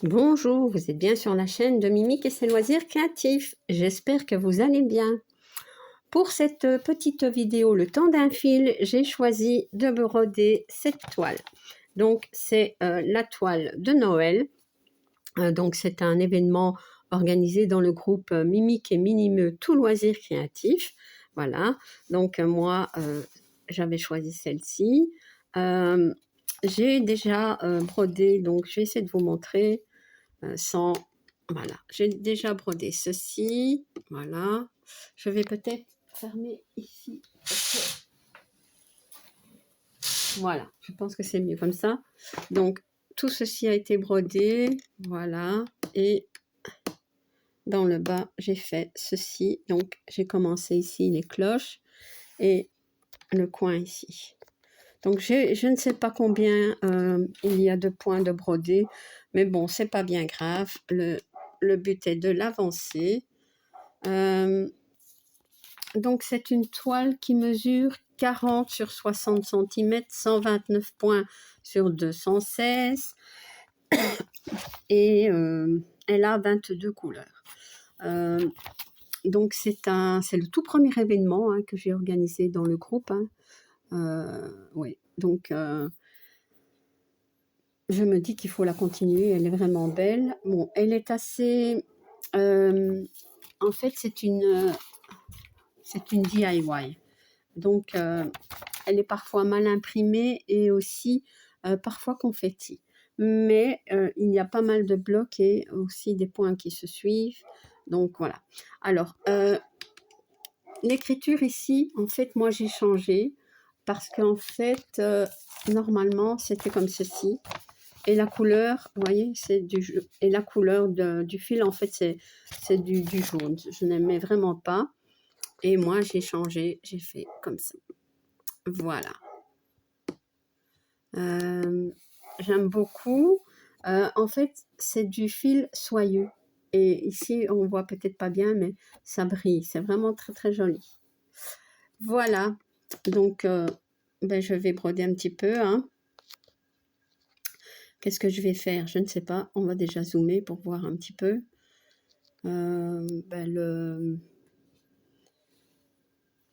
Bonjour, vous êtes bien sur la chaîne de Mimique et ses loisirs créatifs. J'espère que vous allez bien. Pour cette petite vidéo, le temps d'un fil, j'ai choisi de broder cette toile. Donc, c'est la toile de Noël. Donc, c'est un événement organisé dans le groupe Mimique et Minimeux tout loisirs créatifs. Voilà, donc moi, j'avais choisi celle-ci. J'ai déjà brodé, donc je vais essayer de vous montrer. Sans... Voilà, j'ai déjà brodé ceci. Voilà. Je vais peut-être fermer ici. Voilà, je pense que c'est mieux comme ça. Donc, tout ceci a été brodé. Voilà. Et dans le bas, j'ai fait ceci. Donc, j'ai commencé ici les cloches et le coin ici. Donc, je ne sais pas combien il y a de points de brodé, mais bon, c'est pas bien grave. Le but est de l'avancer. Donc, c'est une toile qui mesure 40 sur 60 cm, 129 points sur 216 et elle a 22 couleurs. Donc, c'est le tout premier événement que j'ai organisé dans le groupe. Oui, donc je me dis qu'il faut la continuer, elle est vraiment belle. Bon, elle est assez... en fait, c'est une DIY. Donc, elle est parfois mal imprimée et aussi parfois confetti. Mais il y a pas mal de blocs et aussi des points qui se suivent. Donc, voilà. Alors, l'écriture ici, en fait, moi, j'ai changé parce qu'en fait, normalement, c'était comme ceci. Et la couleur, vous voyez, c'est et la couleur du fil, en fait, c'est du jaune. Je n'aimais vraiment pas. Et moi, j'ai changé, j'ai fait comme ça. Voilà. J'aime beaucoup. En fait, c'est du fil soyeux. Et ici, on voit peut-être pas bien, mais ça brille. C'est vraiment très, très joli. Voilà. Donc, je vais broder un petit peu. Qu'est-ce que je vais faire? Je ne sais pas. On va déjà zoomer pour voir un petit peu. Le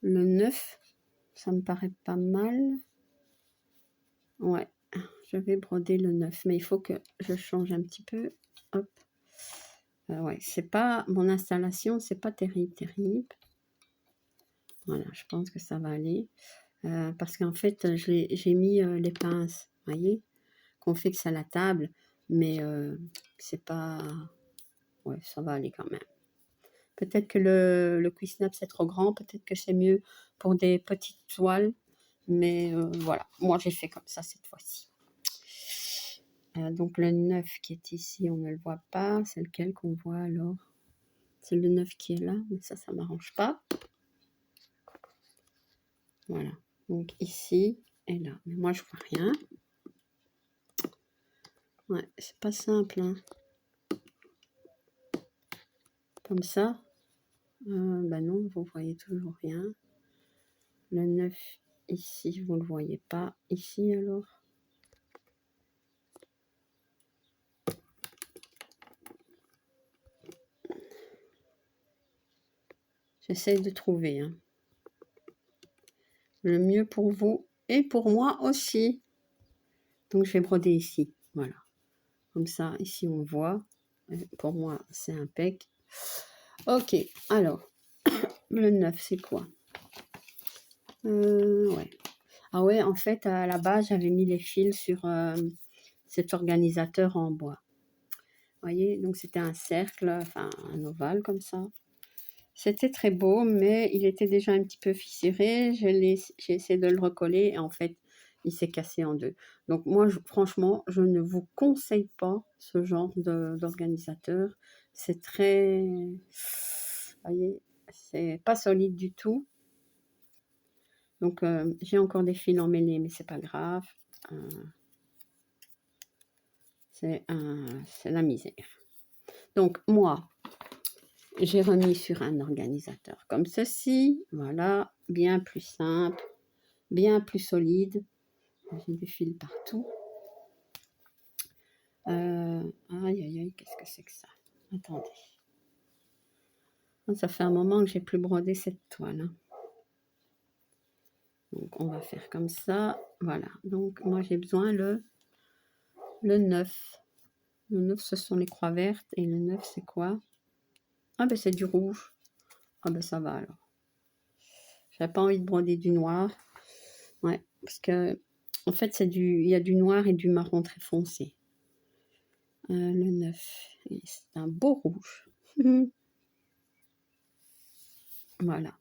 9, ça me paraît pas mal. Ouais, je vais broder le 9, mais il faut que je change un petit peu. Hop. Ouais, c'est pas... Mon installation, c'est pas terrible. Voilà, je pense que ça va aller. Parce qu'en fait, j'ai mis les pinces, vous voyez, qu'on fixe à la table, mais c'est pas... Ouais, ça va aller quand même. Peut-être que le Cuisnap, c'est trop grand. Peut-être que c'est mieux pour des petites toiles. Mais voilà, moi, j'ai fait comme ça cette fois-ci. Donc, le 9 qui est ici, on ne le voit pas. C'est lequel qu'on voit alors? C'est le 9 qui est là, mais ça ne m'arrange pas. Voilà. Donc, ici et là. Mais moi, je vois rien. Ouais, c'est pas simple, Comme ça. Non, vous voyez toujours rien. Le 9 ici, vous ne le voyez pas. Ici, alors. J'essaie de trouver. Le mieux pour vous et pour moi aussi. Donc, je vais broder ici. Voilà. Comme ça, ici, on voit. Pour moi, c'est impec. Ok, alors, le 9, c'est quoi? Ouais. Ah ouais, en fait, à la base, j'avais mis les fils sur cet organisateur en bois. Vous voyez, donc c'était un cercle, enfin un ovale comme ça. C'était très beau, mais il était déjà un petit peu fissuré. J'ai essayé de le recoller et en fait, il s'est cassé en deux. Donc moi, franchement, je ne vous conseille pas ce genre d'organisateur. C'est très... Vous voyez, c'est pas solide du tout. Donc, j'ai encore des fils emmêlés, mais c'est pas grave. C'est la misère. Donc, moi, j'ai remis sur un organisateur comme ceci. Voilà, bien plus simple, bien plus solide. J'ai des fils partout. Aïe, aïe, c'est que ça? Attendez. Ça fait un moment que j'ai plus brodé cette toile. Hein. Donc, on va faire comme ça. Voilà. Donc, moi, j'ai besoin le 9. Le 9, ce sont les croix vertes. Et le 9, c'est quoi? Ah, ben, c'est du rouge. Ah, ben, ça va alors. J'avais pas envie de broder du noir. Ouais, parce que, en fait, il y a du noir et du marron très foncé. Le 9. C'est un beau rouge. Voilà.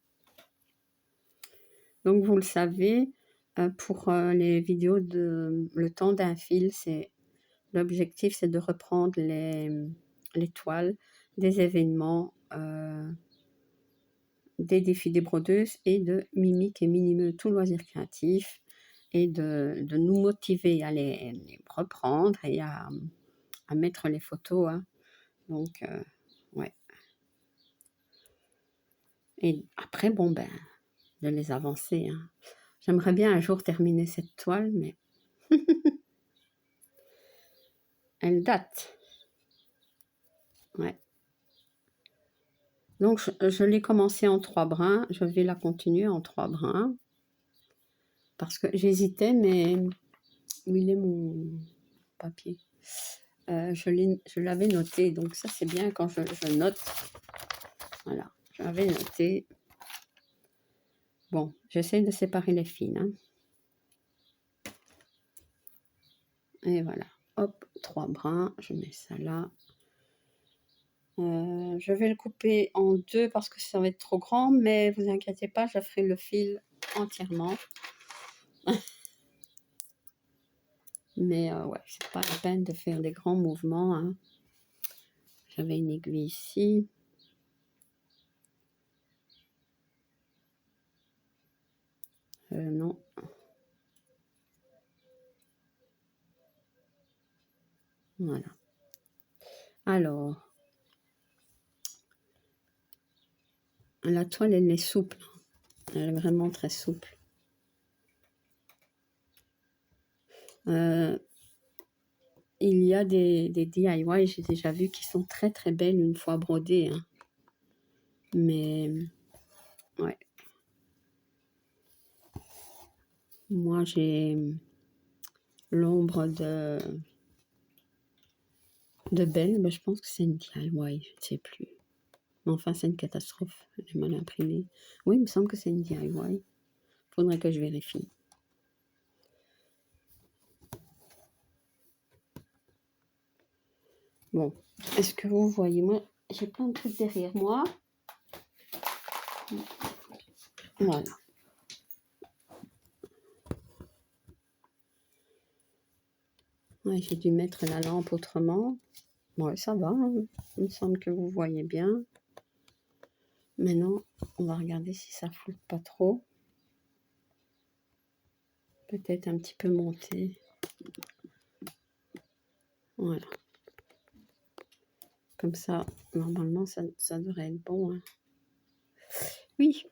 Donc, vous le savez, pour les vidéos de le temps d'un fil, l'objectif, c'est de reprendre les toiles des événements, des défis des brodeuses et de Mimique et Minimeux tout loisir créatif, et de nous motiver à les reprendre et à mettre les photos. Hein. Donc, ouais. Et après, bon, ben, de les avancer. Hein. J'aimerais bien un jour terminer cette toile, mais elle date. Ouais. Donc, je l'ai commencé en 3 brins. Je vais la continuer en 3 brins. Parce que j'hésitais, mais où il est mon papier? Je l'avais noté. Donc, ça, c'est bien quand je note. Voilà, j'avais noté. Bon, j'essaie de séparer les fils. Hein. Et voilà. Hop, 3 brins. Je mets ça là. Je vais le couper en 2 parce que ça va être trop grand, mais vous inquiétez pas, je ferai le fil entièrement. Mais ouais, c'est pas la peine de faire des grands mouvements. Hein. J'avais une aiguille ici. Non. Voilà. Alors, la toile, elle est souple. Elle est vraiment très souple. Il y a des DIY, j'ai déjà vu, qui sont très très belles une fois brodées. Hein. Mais, ouais. Moi, j'ai l'ombre de Belle, ben, je pense que c'est une DIY, je ne sais plus. Mais enfin, c'est une catastrophe, j'ai mal imprimé. Oui, il me semble que c'est une DIY. Faudrait que je vérifie. Bon, est-ce que vous voyez? Moi, j'ai plein de trucs derrière moi. Voilà. Ouais, j'ai dû mettre la lampe autrement. Ouais, ça va, hein. Il me semble que vous voyez bien. Maintenant, on va regarder si ça floute pas trop. Peut-être un petit peu monter. Voilà. Comme ça, normalement, ça devrait être bon. Hein. Oui.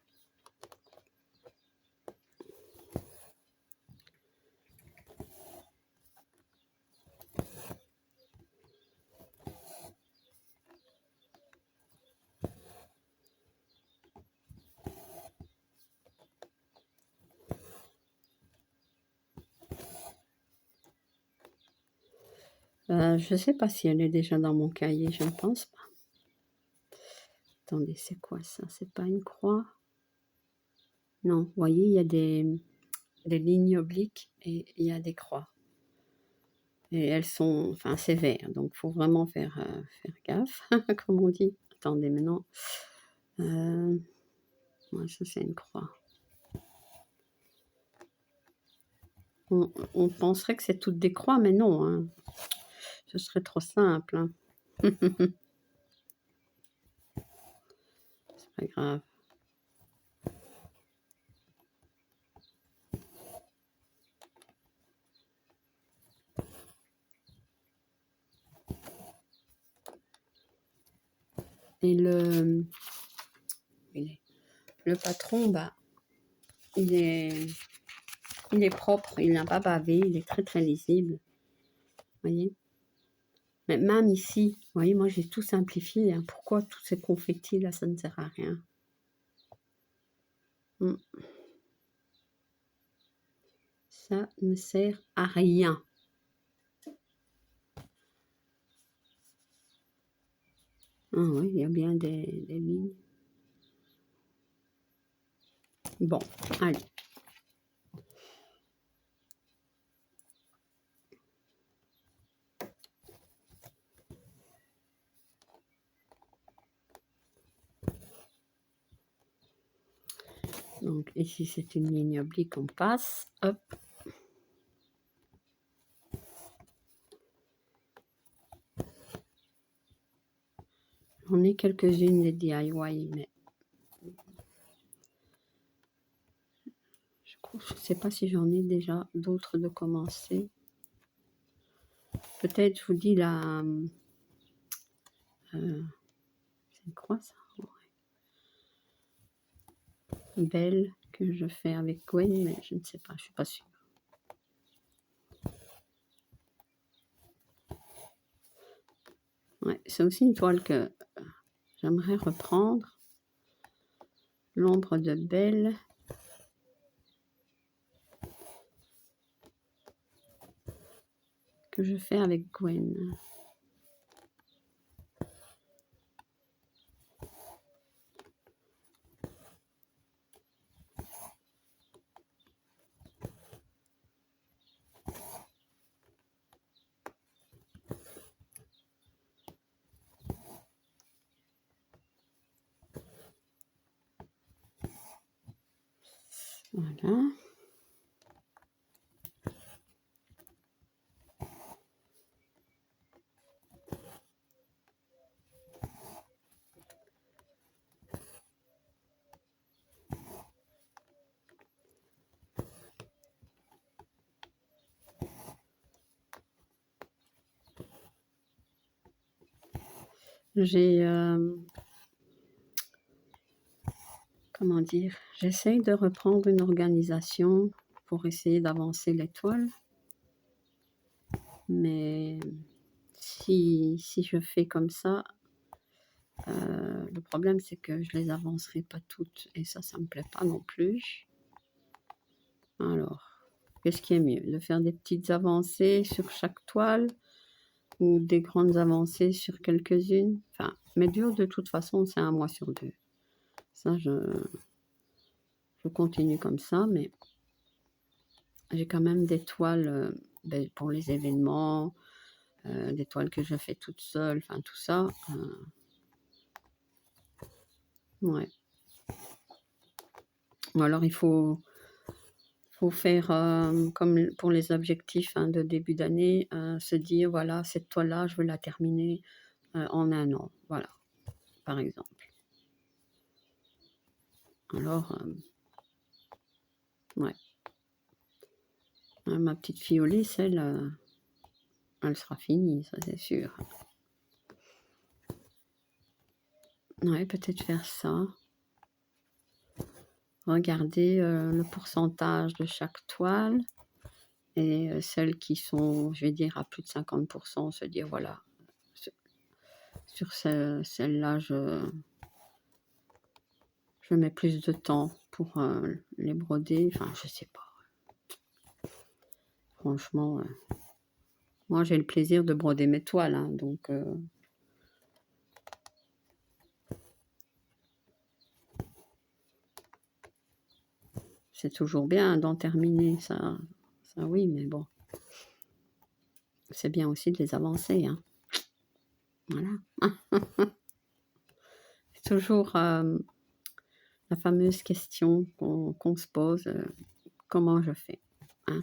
Je ne sais pas si elle est déjà dans mon cahier, je ne pense pas. Attendez, c'est quoi ça? C'est pas une croix? Non, vous voyez, il y a des lignes obliques et il y a des croix. Et elles sont, enfin, c'est vert, donc il faut vraiment faire gaffe, comme on dit. Attendez, maintenant, ouais, ça c'est une croix. On penserait que c'est toutes des croix, mais non, hein. Ce serait trop simple. Hein. C'est pas grave. Et le patron, bah, il est propre, il n'a pas bavé, il est très très lisible. Vous voyez? Mais même ici, vous voyez, moi j'ai tout simplifié. Hein. Pourquoi tous ces confettis là, ça ne sert à rien. Ça ne sert à rien. Ah oui, il y a bien des lignes. Bon, allez. Donc ici c'est une ligne oblique, on passe, hop. On est quelques-unes des DIY, mais je ne sais pas si j'en ai déjà d'autres de commencer. Peut-être, je vous dis, la... c'est quoi ça? Belle, que je fais avec Gwen, mais je ne sais pas, je ne suis pas sûre. Ouais, c'est aussi une toile que j'aimerais reprendre. L'ombre de Belle. Que je fais avec Gwen. Voilà. J'ai... comment dire, j'essaye de reprendre une organisation pour essayer d'avancer l'étoile. Mais si je fais comme ça, le problème c'est que je les avancerai pas toutes. Et ça me plaît pas non plus. Alors, qu'est-ce qui est mieux? De faire des petites avancées sur chaque toile ou des grandes avancées sur quelques-unes? Enfin, mais dur de toute façon, c'est 1 mois sur 2. Ça, je continue comme ça, mais j'ai quand même des toiles pour les événements, des toiles que je fais toute seule, enfin tout ça. Ouais. Ou alors il faut faire comme pour les objectifs hein, de début d'année, se dire voilà, cette toile-là, je veux la terminer en 1 an. Voilà, par exemple. Alors, ouais. Ma petite fiolée, celle, elle sera finie, ça c'est sûr. Ouais, peut-être faire ça. Regarder le pourcentage de chaque toile et celles qui sont, je vais dire, à plus de 50%, se dire voilà, sur celle-là, je mets plus de temps pour les broder. Enfin, je sais pas. Franchement, moi j'ai le plaisir de broder mes toiles, hein, donc c'est toujours bien d'en terminer, ça oui, mais bon, c'est bien aussi de les avancer, hein. Voilà. C'est toujours la fameuse question qu'on se pose, comment je fais, hein?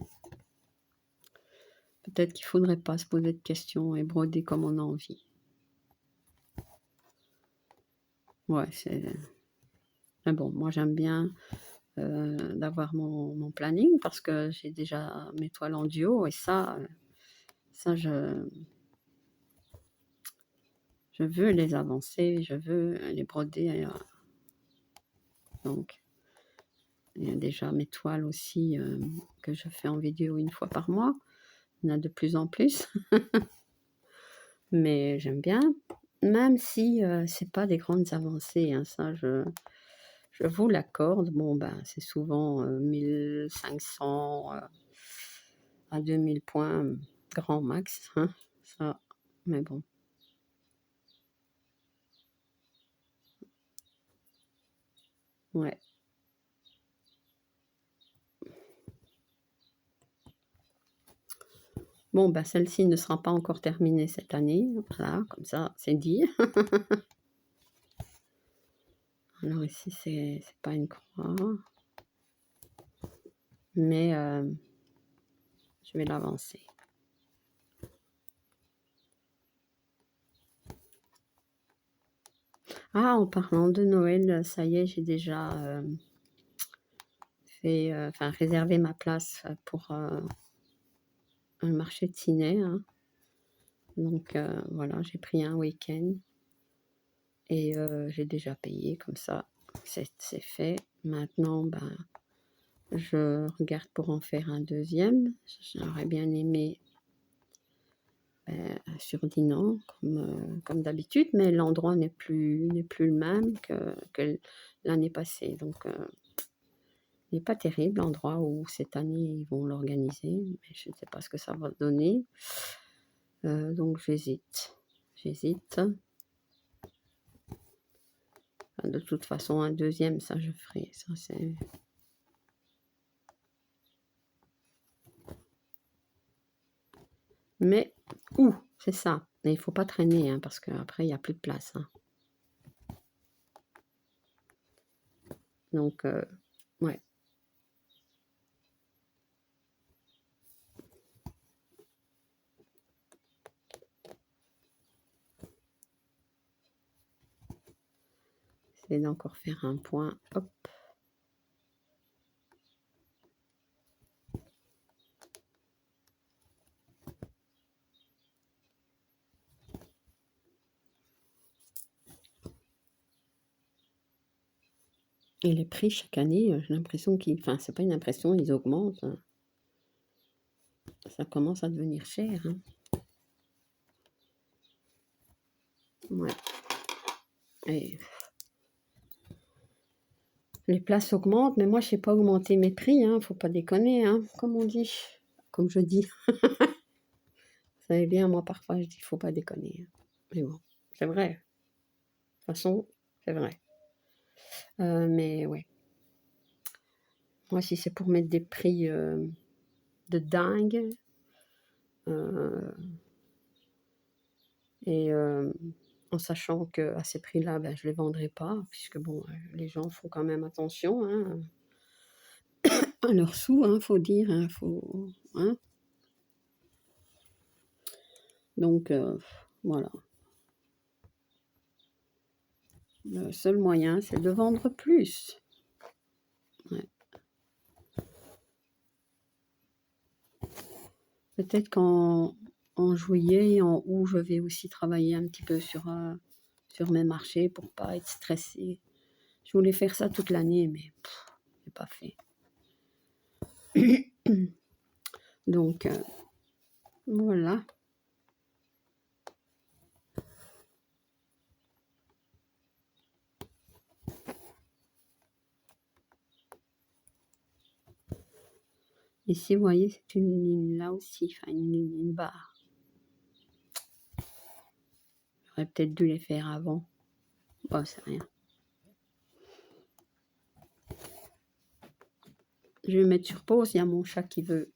Peut-être qu'il ne faudrait pas se poser de questions et broder comme on a envie. Ouais, c'est... Mais bon, moi j'aime bien d'avoir mon planning parce que j'ai déjà mes toiles en duo et ça je veux les avancer, je veux les broder. Donc, il y a déjà mes toiles aussi que je fais en vidéo 1 fois par mois. Il y en a de plus en plus. Mais j'aime bien, même si c'est pas des grandes avancées, hein, ça je vous l'accorde. Bon, ben, c'est souvent 1500 à 2000 points, grand max, hein, ça, mais bon. Ouais. Bon, bah, celle-ci ne sera pas encore terminée cette année. Voilà, comme ça, c'est dit. Alors ici, c'est pas une croix. Mais je vais l'avancer. Ah, en parlant de Noël, ça y est, j'ai déjà réservé ma place pour un marché de ciné, hein. Donc voilà, j'ai pris un week-end et j'ai déjà payé, comme ça, c'est fait. Maintenant, ben, je regarde pour en faire un deuxième. J'aurais bien aimé sur Dinan, comme d'habitude, mais l'endroit n'est plus le même que l'année passée. Donc, il n'est pas terrible l'endroit où cette année ils vont l'organiser, mais je ne sais pas ce que ça va donner. Donc, j'hésite. De toute façon, un deuxième, ça je ferai. Ça, c'est... Mais, c'est ça. Mais il ne faut pas traîner, hein, parce qu'après, il n'y a plus de place. Hein. Donc, ouais. J'essaie d'encore faire un point. Hop. Et les prix, chaque année, j'ai l'impression qu'ils... Enfin, c'est pas une impression, ils augmentent. Hein. Ça commence à devenir cher. Hein. Ouais. Et les places augmentent, mais moi, je sais pas augmenter mes prix. Hein. Faut pas déconner, hein, comme on dit. Comme je dis. Vous savez bien, moi, parfois, je dis, faut pas déconner. Hein. Mais bon, c'est vrai. De toute façon, c'est vrai. Mais ouais. Moi, si c'est pour mettre des prix de dingue, et en sachant qu'à ces prix-là, ben, je ne les vendrai pas, puisque bon, les gens font quand même attention hein, à leurs sous, hein, faut dire, hein, hein. Donc voilà. Le seul moyen, c'est de vendre plus. Ouais. Peut-être qu'en juillet et en août, je vais aussi travailler un petit peu sur mes marchés pour pas être stressée. Je voulais faire ça toute l'année, mais c'est pas fait. Donc, voilà. Ici, vous voyez, c'est une ligne là aussi, enfin une barre. J'aurais peut-être dû les faire avant. Bon, c'est rien. Je vais mettre sur pause, il y a mon chat qui veut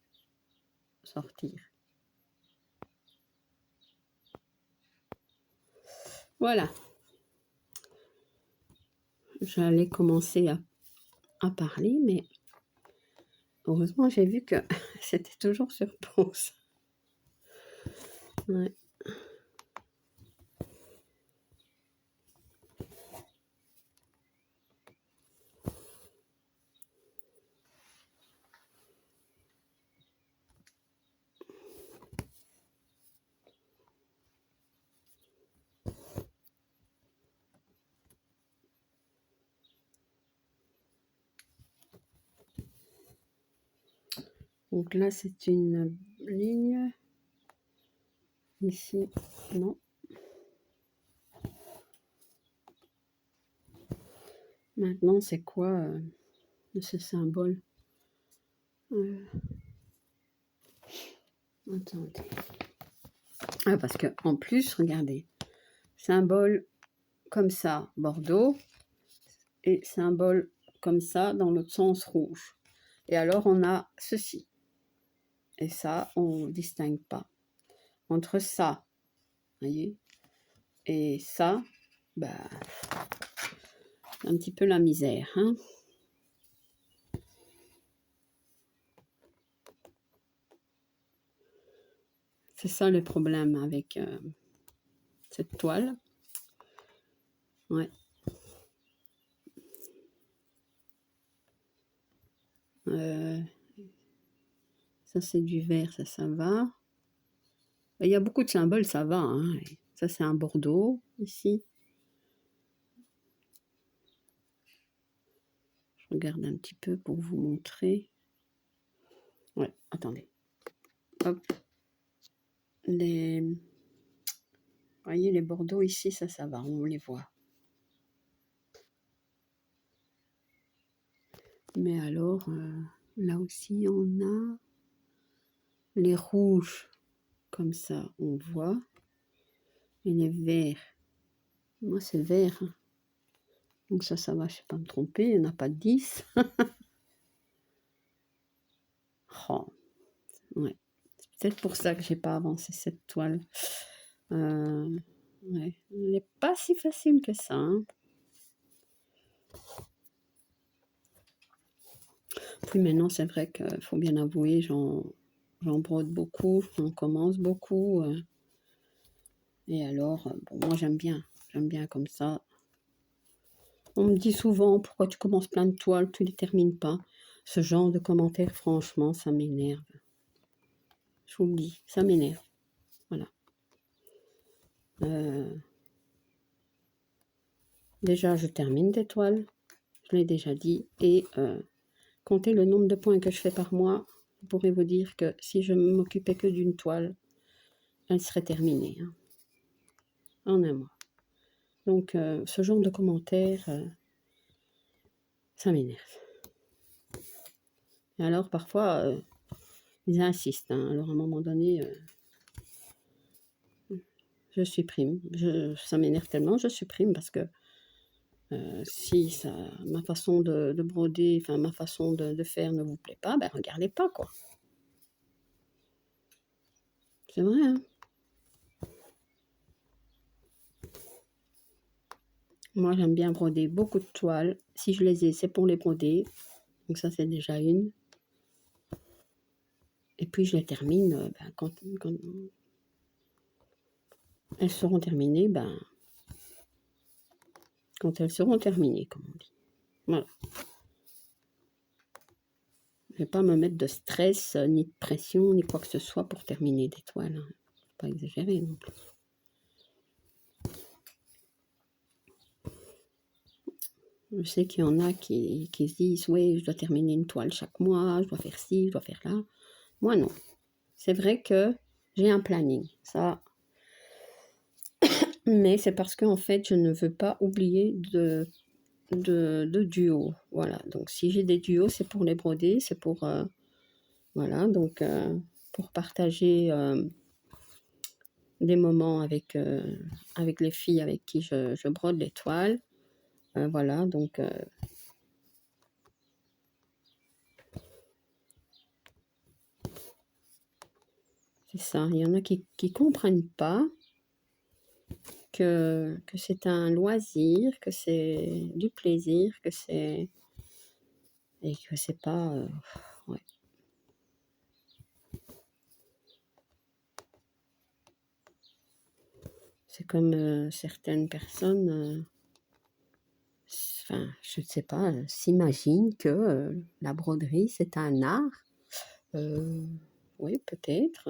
sortir. Voilà. J'allais commencer à parler, mais heureusement, j'ai vu que c'était toujours sur pause. Ouais. Donc là, c'est une ligne. Ici, non. Maintenant, c'est quoi ce symbole? Attendez. Ah, parce que en plus, regardez, symbole comme ça, Bordeaux, et symbole comme ça, dans l'autre sens, rouge. Et alors, on a ceci. Et ça, on ne distingue pas. Entre ça, voyez, et ça, bah, c'est un petit peu la misère, hein. C'est ça le problème avec cette toile. Ouais. Ça, c'est du vert, ça va. Il y a beaucoup de symboles, ça va, hein. Ça, c'est un Bordeaux, ici. Je regarde un petit peu pour vous montrer. Ouais, attendez. Hop. Vous voyez, les Bordeaux ici, ça va, on les voit. Mais alors, là aussi, on a les rouges, comme ça, on voit. Et les verts. Moi, c'est vert, hein. Donc ça va, je ne vais pas me tromper, il n'y en a pas 10. Oh, ouais. C'est peut-être pour ça que j'ai pas avancé cette toile. Ouais. Elle n'est pas si facile que ça, hein. Puis maintenant, c'est vrai qu'il faut bien avouer, j'en brode beaucoup, j'en commence beaucoup. Et alors, bon, moi j'aime bien comme ça. On me dit souvent, pourquoi tu commences plein de toiles, tu ne les termines pas. Ce genre de commentaires, franchement, ça m'énerve. Je vous le dis, ça m'énerve. Voilà. Déjà, je termine des toiles, je l'ai déjà dit, et comptez le nombre de points que je fais par mois, vous pourrez vous dire que si je ne m'occupais que d'une toile, elle serait terminée, hein, en un mois. Donc, ce genre de commentaires, ça m'énerve. Et alors, parfois, ils insistent, hein. Alors, à un moment donné, je supprime. Ça m'énerve tellement, je supprime parce que si ma façon de broder, enfin ma façon de faire ne vous plaît pas, ben regardez pas, quoi. C'est vrai, hein. Moi, j'aime bien broder beaucoup de toiles. Si je les ai, c'est pour les broder. Donc ça, c'est déjà une. Et puis, je les termine quand elles seront terminées, quand elles seront terminées, comme on dit. Voilà. Je ne vais pas me mettre de stress, ni de pression, ni quoi que ce soit pour terminer des toiles, hein. Pas exagérer non plus. Je sais qu'il y en a qui se disent, oui, je dois terminer une toile chaque mois, je dois faire ci, je dois faire là. Moi, non. C'est vrai que j'ai un planning, ça. Mais c'est parce qu'en fait, je ne veux pas oublier de duos. Voilà, donc si j'ai des duos, c'est pour les broder, c'est pour... voilà, donc pour partager des moments avec les filles avec qui je brode les toiles. Voilà, donc... c'est ça, il y en a qui comprennent pas que c'est un loisir, que c'est du plaisir, que c'est... et que c'est pas... ouais. C'est comme certaines personnes, enfin, je ne sais pas, s'imaginent que la broderie, c'est un art. Oui, peut-être.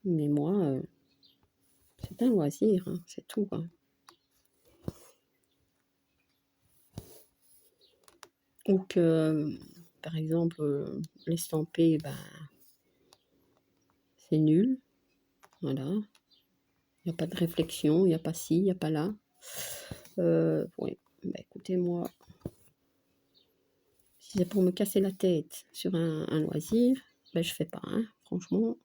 Mais moi, c'est un loisir, hein, c'est tout, hein. Ou que, par exemple, l'estamper, c'est nul. Voilà. Il n'y a pas de réflexion, il n'y a pas ci, il n'y a pas là. Oui, bah, écoutez, moi, si c'est pour me casser la tête sur un loisir, ben, je fais pas, hein, franchement.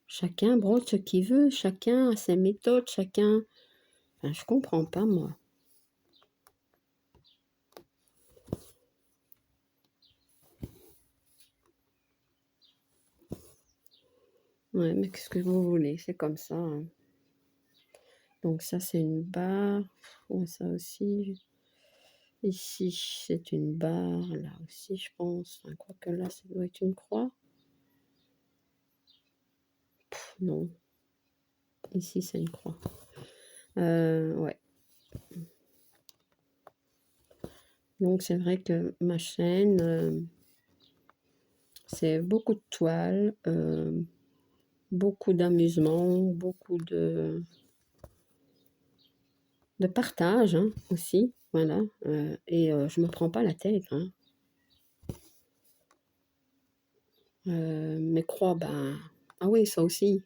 Chacun brode ce qu'il veut, chacun a ses méthodes, chacun... Enfin, je comprends pas, moi. Ouais, mais qu'est-ce que vous voulez, c'est comme ça, hein. Donc ça, c'est une barre. Ouais, ça aussi. Ici, c'est une barre. Là aussi, je pense. Enfin, quoique là, ça doit être une croix. Non. Ici, c'est une croix. Ouais. Donc, c'est vrai que ma chaîne, c'est beaucoup de toiles, beaucoup d'amusement, beaucoup de partage, hein, aussi. Voilà. Et je me prends pas la tête, hein. Mes croix, ben... Ah oui, ça aussi.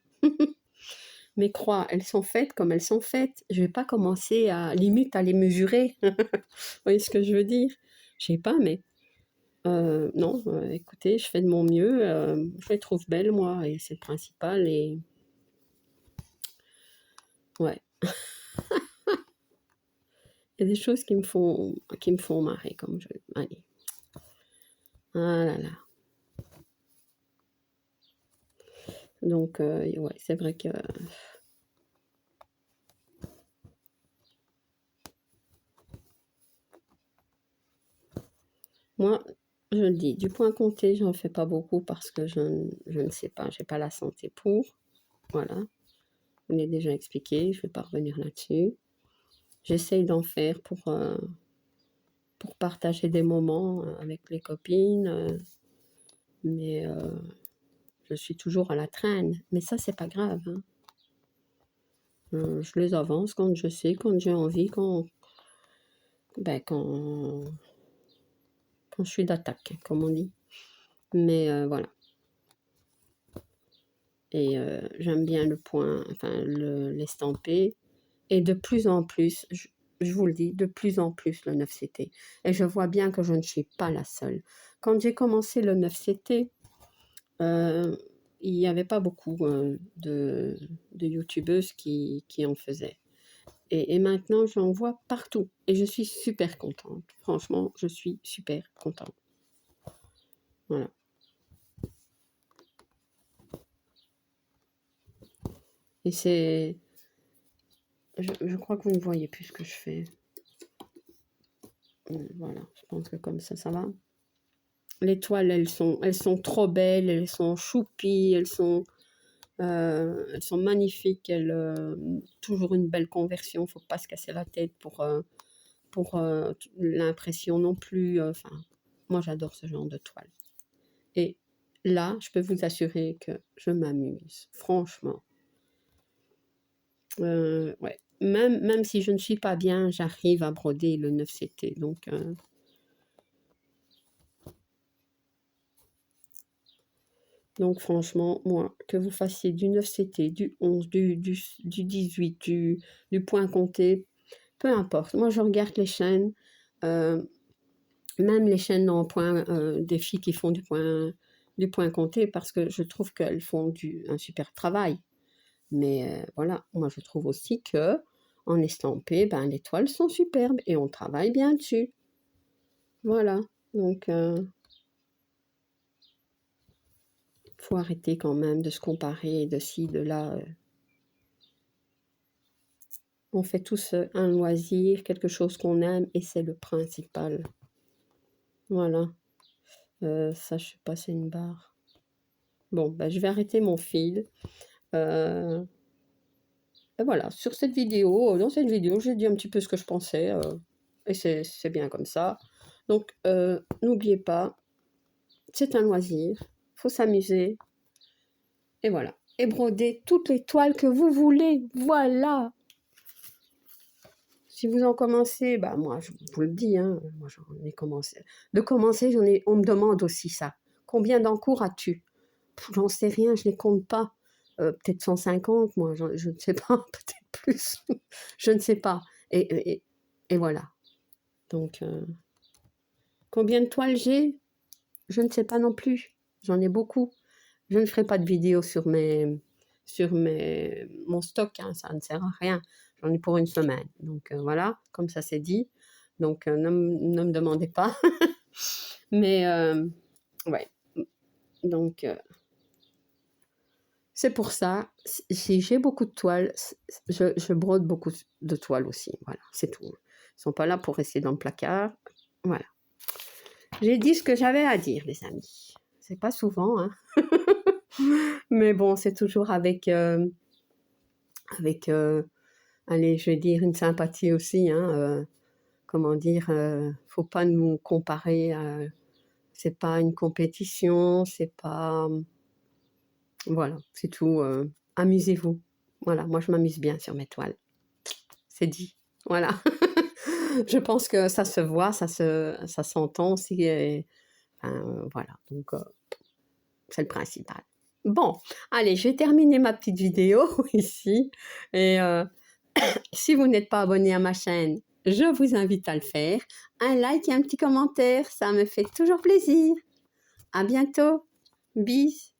Mes croix, elles sont faites comme elles sont faites. Je vais pas commencer à, limite, à les mesurer. Vous voyez ce que je veux dire? Je sais pas, mais... non, écoutez, je fais de mon mieux. Je les trouve belles, moi, et c'est le principal. Et... Ouais. Il y a des choses qui me font marrer, comme je... Allez. Ah là là. Donc, ouais, c'est vrai que... Moi, je le dis, du point compté, j'en fais pas beaucoup parce que je ne sais pas, j'ai pas la santé pour. Voilà, je l'ai déjà expliqué, je vais pas revenir là-dessus. J'essaye d'en faire pour partager des moments avec les copines, mais je suis toujours à la traîne. Mais ça, c'est pas grave, hein. Je les avance quand je sais, quand j'ai envie, ben, quand je suis d'attaque, comme on dit. Mais voilà. Et j'aime bien le point, enfin l'estampé. Et de plus en plus, je vous le dis, de plus en plus le 9CT. Et je vois bien que je ne suis pas la seule. Quand j'ai commencé le 9CT, il n'y avait pas beaucoup de youtubeuses qui en faisaient. Et maintenant, j'en vois partout. Et je suis super contente. Franchement, je suis super contente. Voilà. Et c'est... Je crois que vous ne voyez plus ce que je fais. Voilà, je pense que comme ça va. Les toiles, elles sont trop belles, elles sont choupies, elles sont magnifiques, toujours une belle conversion, faut pas se casser la tête pour l'impression non plus. Enfin, moi j'adore ce genre de toile. Et là, je peux vous assurer que je m'amuse, franchement. Ouais. Même si je ne suis pas bien, j'arrive à broder le 9CT. Donc franchement, moi, que vous fassiez du 9CT, du 11, du 18, du point compté, peu importe. Moi, je regarde les chaînes, même les chaînes en point, des filles qui font du point compté, parce que je trouve qu'elles font un super travail. Mais voilà, moi, je trouve aussi que en estampé, ben, les toiles sont superbes et on travaille bien dessus. Voilà, donc... faut arrêter quand même de se comparer de ci, de là. On fait tous un loisir, quelque chose qu'on aime, et c'est le principal. Voilà. Ça, je sais pas, c'est une barre. Bon, ben, je vais arrêter mon fil. Et voilà, sur cette vidéo, dans cette vidéo, j'ai dit un petit peu ce que je pensais. Et c'est bien comme ça. Donc, n'oubliez pas, c'est un loisir. Faut s'amuser. Et voilà. Et broder toutes les toiles que vous voulez. Voilà. Si vous en commencez, moi je vous le dis, hein, moi j'en ai commencé. De commencer, on me demande aussi ça. Combien d'encours as-tu? J'en sais rien, je ne les compte pas. Peut-être 150, moi, je ne sais pas, peut-être plus. Je ne sais pas. Et voilà. Donc, combien de toiles j'ai? Je ne sais pas non plus. J'en ai beaucoup. Je ne ferai pas de vidéo sur mon stock, hein, ça ne sert à rien. J'en ai pour une semaine. Donc voilà, comme ça c'est dit. Donc ne me demandez pas. Mais ouais. Donc c'est pour ça, si j'ai beaucoup de toiles, je brode beaucoup de toiles aussi. Voilà, c'est tout. Ils ne sont pas là pour rester dans le placard. Voilà. J'ai dit ce que j'avais à dire, les amis. C'est pas souvent, hein. Mais bon, c'est toujours avec allez, je vais dire une sympathie aussi, hein. Comment dire, faut pas nous comparer. C'est pas une compétition, c'est pas. Voilà, c'est tout. Amusez-vous. Voilà, moi je m'amuse bien sur mes toiles. C'est dit. Voilà. Je pense que ça se voit, ça s'entend aussi. Voilà, donc c'est le principal. Bon, allez, je vais terminer ma petite vidéo ici. Et si vous n'êtes pas abonné à ma chaîne, je vous invite à le faire. Un like et un petit commentaire, ça me fait toujours plaisir. À bientôt. Bis.